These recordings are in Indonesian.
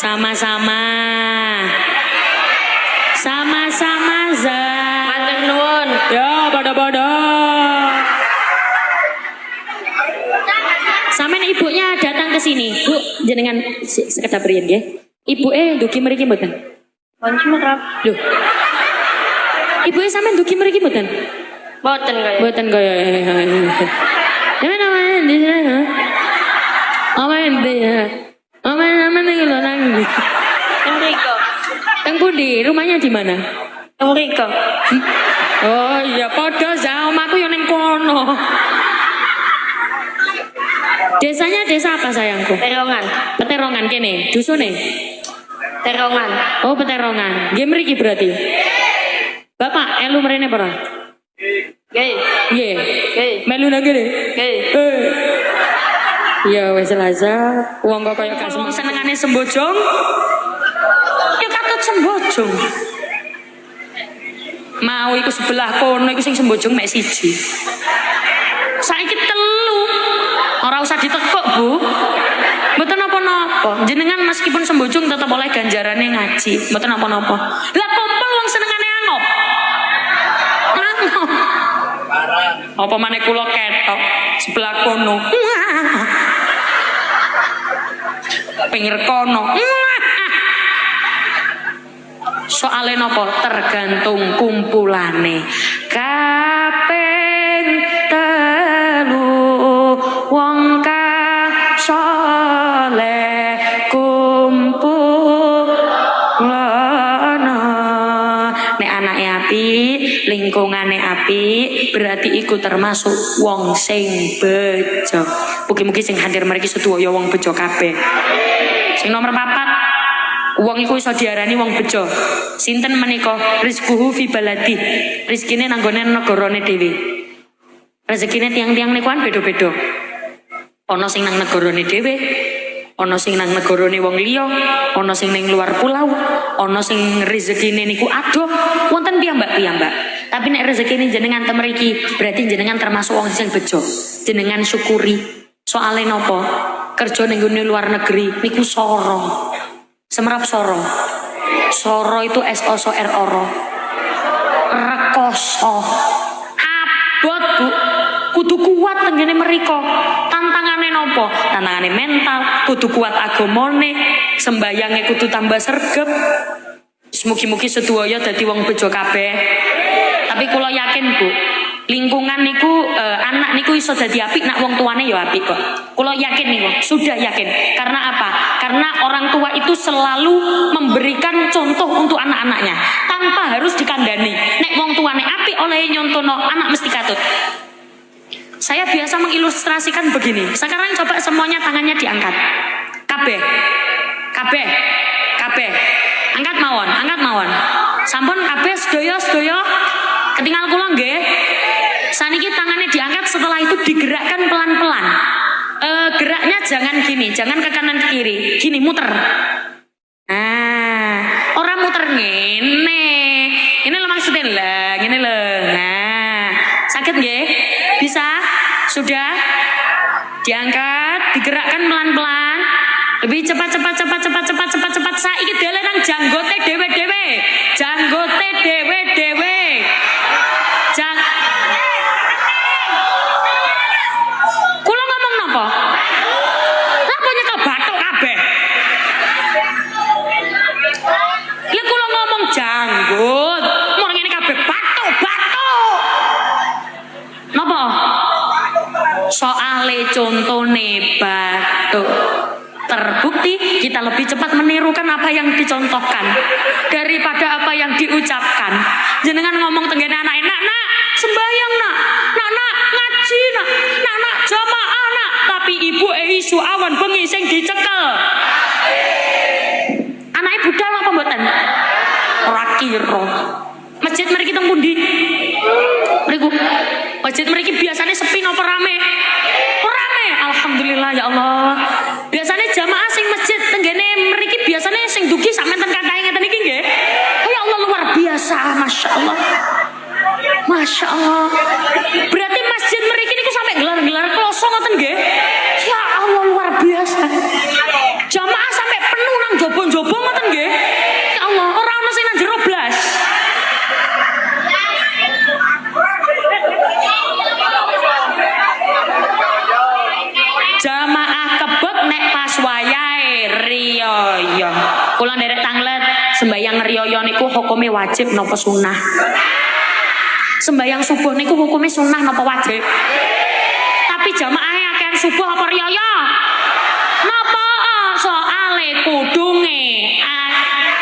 Sama-sama. Sama-sama za. Matur nuwun. Ya, bodo-bodo. Sampeyan ibunya datang ke sini. Bu, jenengan sekedap riyen nggih. Ibuke ndugi mriki mboten? Wonten merap. Lho. Ibuke sampeyan ndugi mriki mboten? Boten kaya. Mboten kaya. Ya namanya di sana. Apa ente ya? Apa iki lho nang ndi? Teng mriko. Teng pundi? Rumahnya di mana? Teng mriko. Oh iya, padha za omahku yo ning kono. Desanya desa apa sayangku? Terongan. Peterongan kene, dusune. Terongan. Oh, Peterongan. Nggih mriki berarti. Bapak elu mrene apa ora? Nggih. Nggih. Nggih. Melu nang kene. Nggih. Ya wis laza, wong kok kaya gak senengane sembojong. Ya katut sembojong. Mau iku sebelah kono iku sing sembojong mek siji. Saiki telu. Ora usah ditekuk, Bu. Mboten napa-napa. Jenengan meskipun sembojong tetep oleh ganjarane ngaji. Mboten napa-napa. Lah kumpul wong senengane angop. Angop. Apa maneh kula ketok sebelah kono. Pinggir kono. Soale napa? Tergantung kumpulane. Kaping telu wong kang saleh kumpulana. Nek anake apik, lingkungane apik, berarti iku termasuk wong sing bejo. Mugi-mugi sing hadir mriki sedaya wong bejo kabeh. Sing nomor 4, wong iku iso diarani wong bejo. Sinten menika? Rizquhu fi baladi. Rezekine nanggone negarane dhewe. Rezekine tiang-tiang niku kan beda-beda. Ana sing nang negarane dhewe, ana sing nang negarane wong liya, ana sing ning luar pulau, ana sing rezekine niku adoh, wonten piyambak-piyambak. Tapi nek rezekine jenengan ten mriki, berarti jenengan termasuk wong sing bejo. Jenengan syukuri. Soale napa? Kerja ning luar negeri niku soro. Semerap soro. Soro itu SOSORORO. Rekoso. Abot, Bu. Kudu kuat tenggene mriko. Tantangane nopo? Tantangane mental, kudu kuat agamane, sembayange kudu tambah sregep. Mugi-mugi sedaya dadi wong bejo kabeh. Tapi kula yakin, Bu, lingkungan niku anak niku iso dadi apik nak wong tuane ya apik kok. Kula yakin niku, sudah yakin. Karena apa? Karena orang tua itu selalu memberikan contoh untuk anak-anaknya tanpa harus dikandani. Nek wong tuane apik oleh nyontono anak mesti katut. Saya biasa mengilustrasikan begini. Sekarang coba semuanya tangannya diangkat. Kabeh. Kabeh. Kabeh. Angkat mawon, angkat mawon. Sampun kabeh sedaya-sedaya ketinggal kula nggih. Saniki tangannya diangkat, setelah itu digerakkan pelan-pelan. Geraknya jangan gini, jangan ke kanan ke kiri. Gini muter. Nah, orang muter ngene. Ini lo maksudnya lah, gini loh. Nah, sakit nggih? Bisa? Sudah? Diangkat, digerakkan pelan-pelan. Lebih cepat. Saiki dalanan janggote dewe-dewe. Janggote dewe-dewe. Kula ngomong napa? Napa nyekel bathuk kabeh? Lah kula ngomong janggut, mun ngene kabeh bathuk. Napa? Soale contone bathuk. Terbukti kita lebih cepat menirukan apa yang dicontohkan daripada apa yang diucapkan. Jenengan ngomong tenggene anak, nak sembayang nak ngaji nak jamaah nak, tapi ibu isu awan bengi sing dicekel. Anake budal apa mboten? Ora kira. Masjid mriki teng pundi? Mriku. Masjid mriki biasanya sepi napa rame? Rame. Alhamdulillah ya Allah. Biasanya jamaah sing masjid tenggene mriki biasanya sing dugi sak menten kakae ngeten iki nggih. Ya Allah luar biasa, Masya Allah. Masya Allah. Berarti masjid mriki niku sampai gelar-gelar kloso ngoten nggih. Ya Allah luar biasa. Jamaah sampai penuh nang jobo-jobo riyo. Kula nderek tanglet sembayang riyo niku hukume wajib napa sunah? Sembayang subuh niku hukume sunah napa wajib? Tapi jamaahnya akan subuh apa riyo? Napa soale kudunge,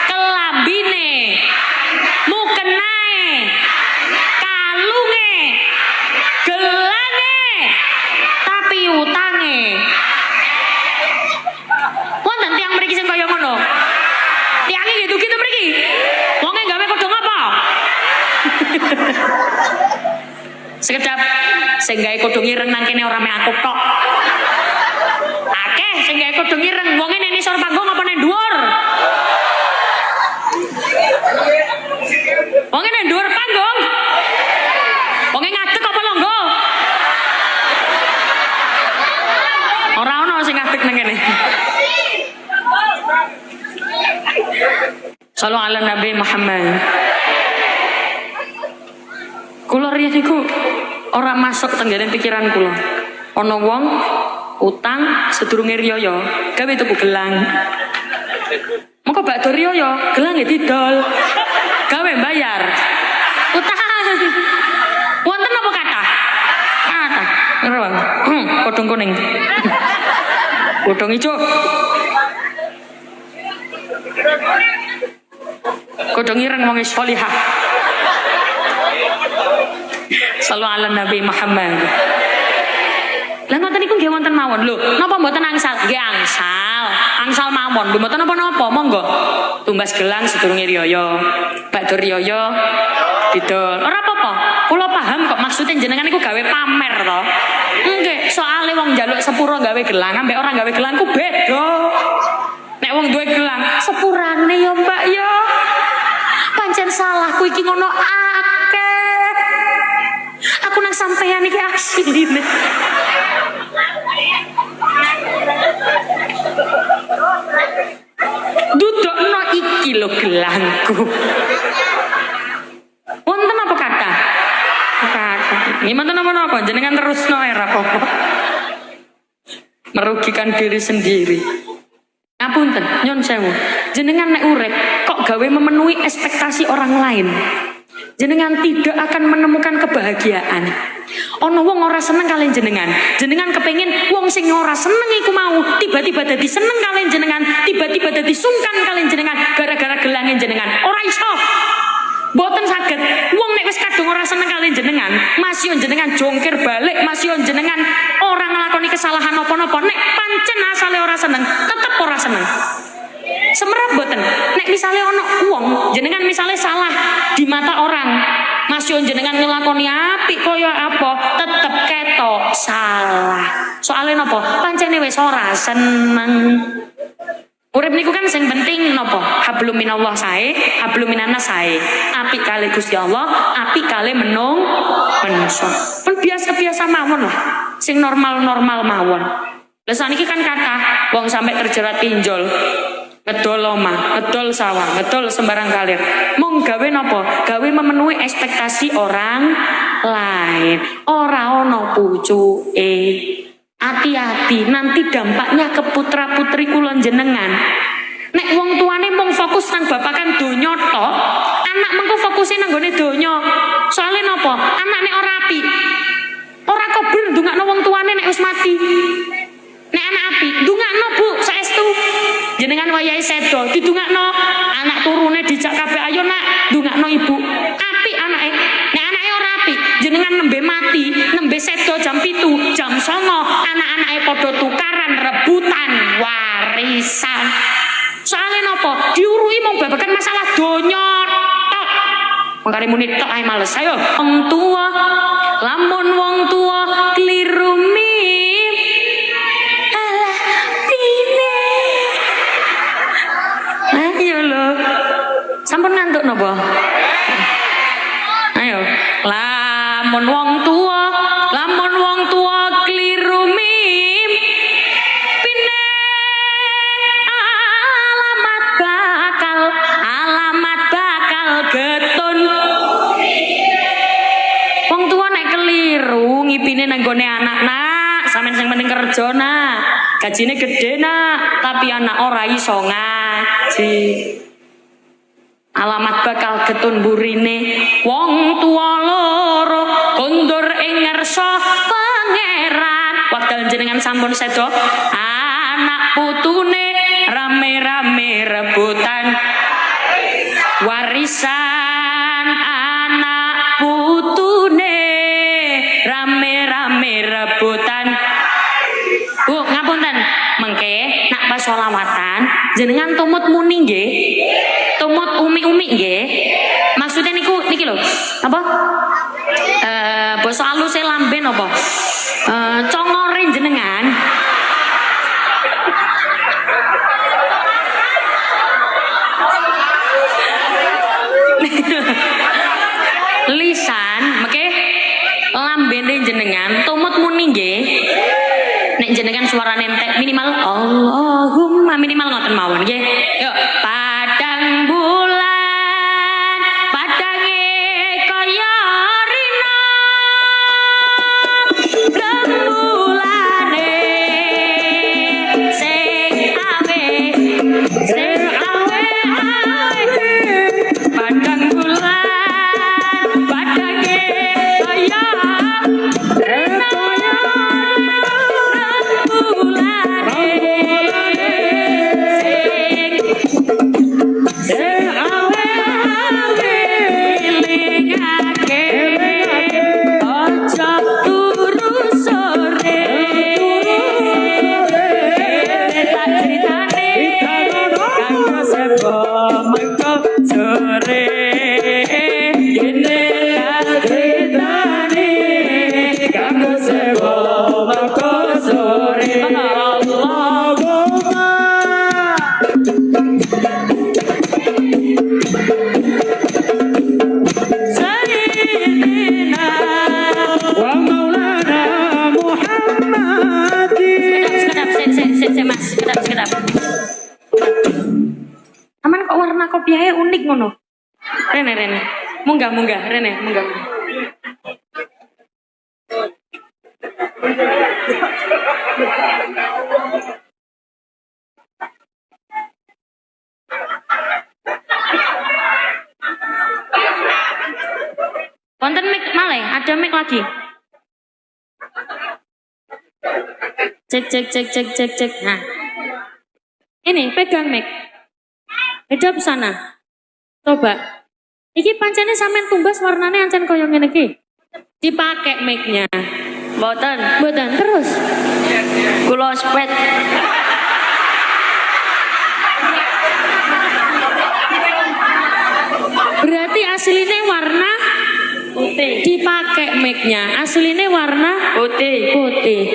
kelambine, mukenae, kalunge, gelange, tapi utange. Wonten tiyang mriki sing kaya ngono. Tiyange gitu mriki. Wonge gawe kodhong apa? Sekedap sing gawe kodhong ireng nang kene ora mek aku tok. Akeh sing gawe kodhong ireng, wonge nek nisor panggung apa nek dhuwur? Wonge nek dhuwur panggung. Wonge ngadeg apa longgo? Ora ono sing ngadeg nang kene. Sallallahu ala Nabi Muhammad. Kula riyen niku ora masuk tenggene pikiran kula. Ana wong utang sedurunge riyo gawe tuku gelang. Mengko bakdo riyo gelange didol. Gawe bayar. Utang. Wonten apa kathah? Kathah. Ngerti, kodhong kuning. Kodhong ijo. Kodhong ireng wong sholihah. Sallallahu ala Nabi Muhammad. Lah ngoten niku nggih wonten mawon lho. Napa mboten angsal? Nggih angsal. Angsal mawon. Lho mboten napa-napa, monggo. Tumbas gelang sedurunge riyo. Bakdo riyo didol. Ora apa-apa. Kula paham kok maksudnya jenengan niku gawe pamer to. Nggih, soalé wong njaluk sepuro gawe gelang ambek ora gawe gelang ku beda. Nek wong duwe gelang, sepurane ya Mbak ya. Pancen salahku iki ngono akeh. Aku nang sampeyan iki asline. Dudukno iki lho gelangku. Wonten apa kata? Kata. Gimana nama-nama jenengan terusno era apa? Merugikan diri sendiri. Ngapunten, nyon sewu. Jenengan nek urip kok gawe memenuhi ekspektasi orang lain. Jenengan tidak akan menemukan kebahagiaan. Ono wong ora seneng kalian jenengan. Jenengan kepengin wong sing ora seneng iku mau tiba-tiba dadi seneng kalian jenengan, tiba-tiba dadi sungkan kalian jenengan gara-gara gelangin jenengan. Ora iso. Boten saged. Wong nek wis kadung ora seneng kalian jenengan, masih jenengan jongkir balik, masih jenengan ora nglakoni kesalahan apa-apa. Nek pancen asale ora seneng, tetep ora seneng. Semerap boten. Nek misalnya ono wong jenengan misalnya salah di mata orang, masih jenengan nglakoni apik kaya apa, tetep ketok salah. Soalnya napa? Pancene wis ora seneng. Urip niku kan sing penting napa? Hablum minallah sae, hablum minanas sae. Apik kali Gusti Allah, apik kali menungso. Pun biasa-biasa mawon lah. Sing normal-normal mawon. Lah saniki kan kata wong sampai terjerat pinjol. Ngedol omah, ngedol sawah, ngedol sembarang kalir. Mung gawe napa? Gawe memenuhi ekspektasi orang lain. Ora ono pucuke. Hati-hati, nanti dampaknya ke putra-putri kula jenengan. Nek wong tuane mung fokus nang babakan donya tok, anak mengko fokuse nang gone donya. Soale napa? Anak nek ora apik, ora kobir ndongakno wong tuane nek wis mati. Nek anak apik, ndongakno Bu, saestu. Jenengan wayahe sedo, didongakno anak turune dijak kabeh ayo nak, ndongakno ibu. Apik anake. Nek anake ora apik, jenengan nembe mati, nembe sedo jam 7, jam 9, anak-anake padha tukaran rebutan warisan. Soale napa? Diurui mung babagan masalah donya tok. Mangkane muni tok ae males. Ayo, wong tua, lamun wong tua kliru mim. Alah, pine. Ayo lho. Sampun ngantuk napa? Ayo, lamun wong tua, lamun wong tua kliru mim. Pine. Alamat bakal getun. Wong tua nek keliru ngipine nang gone anak nak, sampeyan sing penting kerja nak. Gajine gede nak, tapi anak ora iso ngaji. Alamat bakal getun burine wong tuwa loro kondur ing ngarsa pangeran. Wekdal jenengan sampun sedo anak putune rame-rame rebutan warisan. Anak putune rame-rame rebutan. Bu, ngapunten, mengke nak pas sholawatan jenengan tumut muni nggih. Tumut umi-umi nggih. Maksudnya niki lho, apa? Basa aluse lamben apa? Congore jenengan. Lisan, mengke lambene jenengan tumut muni nggih. Nek jenengan suarane entek minimal Allahumma minimal ngoten mawon nggih. Yuk, padang bulan padange kaya rina remulane sing awe padang bulan padange kaya kopiahnya unik ngono. Rene. Munggah, Rene, munggah. Wonten mic malih, ada mic lagi. Cek. Nah. Ini pegang mic. Hedap sana. Coba. Iki pancene sampean tumbas warnane ancen koyo ngene iki. Dipakai mic-nya. Mboten. Terus. Kula spet. Berarti aslinya warna putih. Dipakai mic-nya. Aslinya warna putih.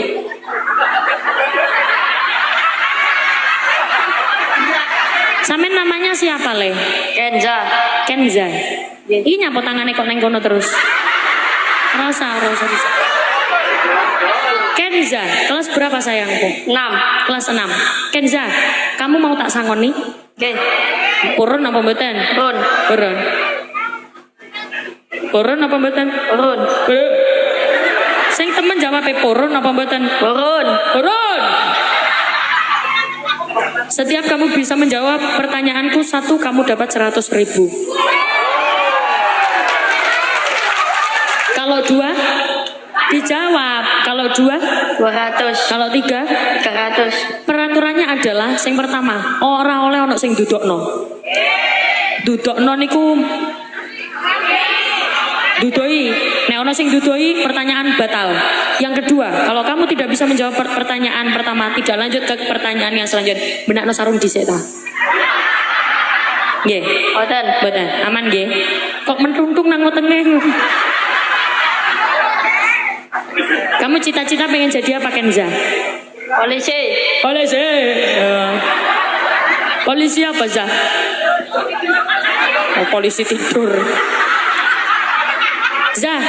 Sampean namanya siapa le? Kenza. Ini nyapa tangannya kok neng kono terus. Rosa bisa. Kenza, kelas berapa sayangku? 6. Kelas 6. Kenza, kamu mau tak sangoni? Nggih. Purun apa mboten? Purun apa mboten? Purun. Sing temen jawab purun apa mboten? Purun. Setiap kamu bisa menjawab pertanyaanku satu, kamu dapat 100.000. Kalau 2 dijawab, kalau 2 200. kalau 3 300. Peraturannya adalah sing pertama, ora oleh ono sing dudukno. Dudukno niku dudoi. Nek ono sing dudoi, pertanyaan batal. Yang kedua, kalau kamu tidak bisa menjawab pertanyaan pertama, tidak lanjut ke pertanyaan yang selanjutnya. Benakno sarung dhisik ta. Nggih. Mboten. Aman nggih. Kok mentuntung nang wetenge. Kamu cita-cita pengen jadi apa, Kenza? Polisi. Polisi apa, Zah? Oh, polisi tidur. Zah,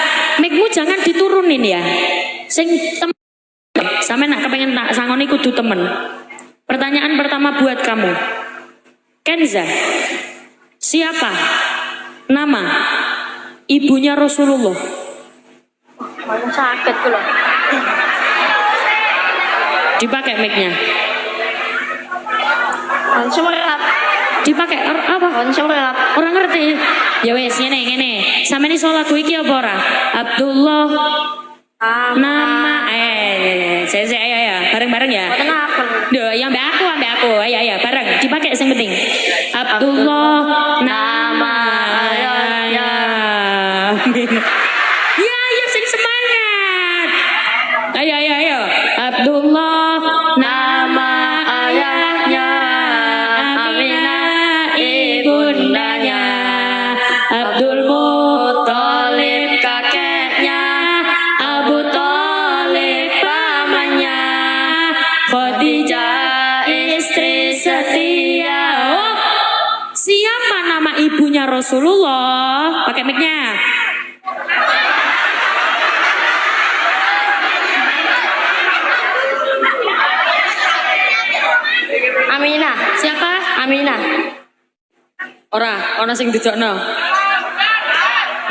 mic-mu jangan diturunin ya. Sing sampe nak kepengen tak sangoni kudu temen. Pertanyaan pertama buat kamu. Kenza, siapa nama ibunya Rasulullah? Mana sakit kula. Dipakai mic-nya. Kon sumerap. Dipakai apa? Kon sumerap. Orang ngerti. Ya wes ngene. Sampeyan iso lagu iki apa ora? Abdullah nama saya ya bareng-bareng ya. Boten apel. Duh, yang mbak aku. Ayo bareng. Dipakai yang penting. Abdullah nama ayahnya. Ya, sing semangat. Ayo. Abdullah nama ayahnya. Aminah ibundanya. Abdul Muthalib kakeknya. Abu Thalib pamannya. Khadijah istri setia. Oh, siapa nama ibunya Rasulullah? Pakai mic-nya. Aminah. Siapa? Aminah. Ora sing dijokno.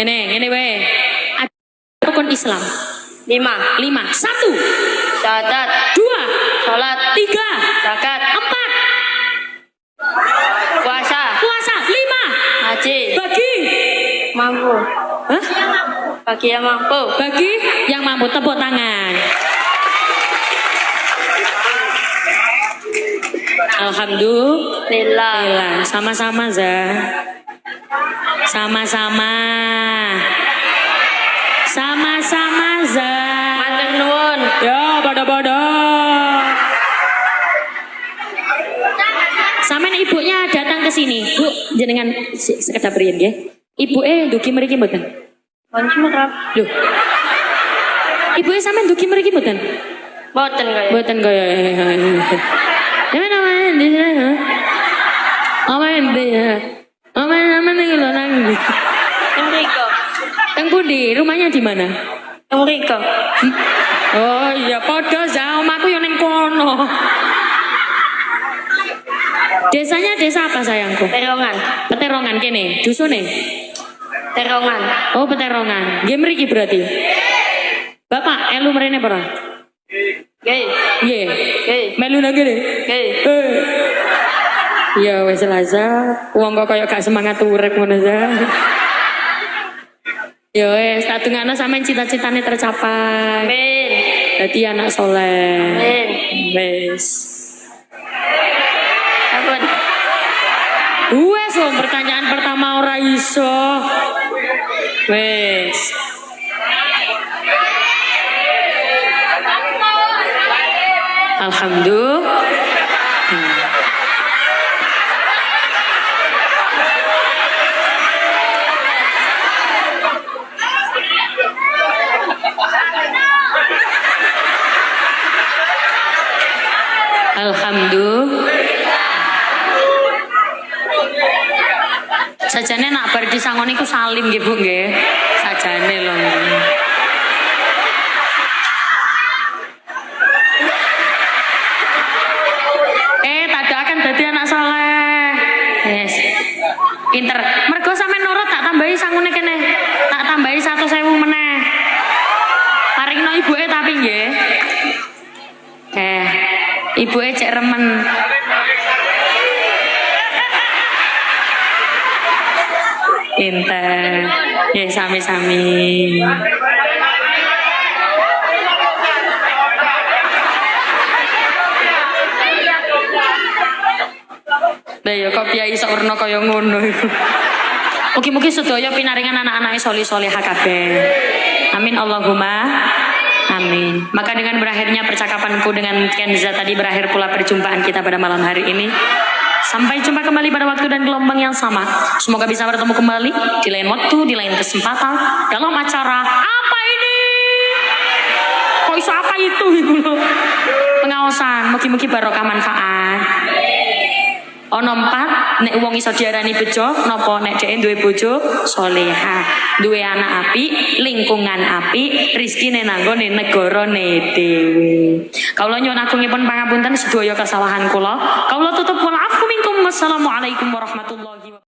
Ngene wae. Ada rukun Islam. 5. 5. 1. Syahadat. 2. Salat. 3. Zakat. 4. Puasa. 5. Haji. Bagi. Mampu. Hah? Bagi yang mampu. Bagi yang mampu, tepuk tangan. Alhamdulillah. Sama-sama Za. Sama-sama Za. Matur nuwun. Ya, bodo. Sampeyan ibunya datang ke sini. Bu, jenengan sekedap riyen nggih. Ibuke ndugi mriki mboten? Kon sumerap. Loh. Ibuke sampeyan ndugi mriki mboten? Boten kaya. Mboten kaya. Ya namanya di sana. Aman iki lho nang. Yang riko. Teng pundi? Rumahnya di mana? Yang riko. Oh iya, padha za omahku yo ning kono. Desanya desa apa sayangku? Terongan. Peterongan kene, dusune. Terongan. Oh, Peterongan. Nggih mriki berarti. Bapak, elu mrene apa ora? Nggih. Nggih. Nggih. Melu nang kene. Nggih. Ya wis Laza, wong kok kaya gak semangat urip ngono za. Ya wis, sadungane sampean cita-citane tercapai. Amin. Dadi anak soleh. Amin. Wis. Ampun. Wes loh, pertanyaan pertama ora iso. Wes. Alhamdulillah. Alhamdulillah. Sajane nak bar disangon iku salim nggih Bu nggih. Sajane lho. Tak akan dadi anak saleh. Yes. Pinter. Mergo sampe nurut tak tambahi sangune kene. Tak tambahi 100.000 meneh. Paringno ibuke tapi nggih. Ibuke cek remen. Pinter. Ya sami-sami. Lah ya kok piyai saurna kaya ngono iku. Mugi-mugi sedaya pinaringan anak-anake soleh-solehah kabeh. Amin Allahumma amin. Maka dengan berakhirnya percakapanku dengan Kenza tadi berakhir pula perjumpaan kita pada malam hari ini. Sampai jumpa kembali pada waktu dan gelombang yang sama. Semoga bisa bertemu kembali di lain waktu, di lain kesempatan dalam acara apa ini? Kok iso apa itu? Pengaosan, mugi-mugi barokah manfaat. Ono 4, nek wong iso diarani bejo, napa nek dhek duwe bojo salehah, duwe anak apik, lingkungan apik, rezekine nanggone negarane dhewe. Kawula nyuwun agungipun pangapunten sedaya kesalahan kula. Kawula tutup wal afwu minkum. Wassalamualaikum warahmatullahi wabarakatuh.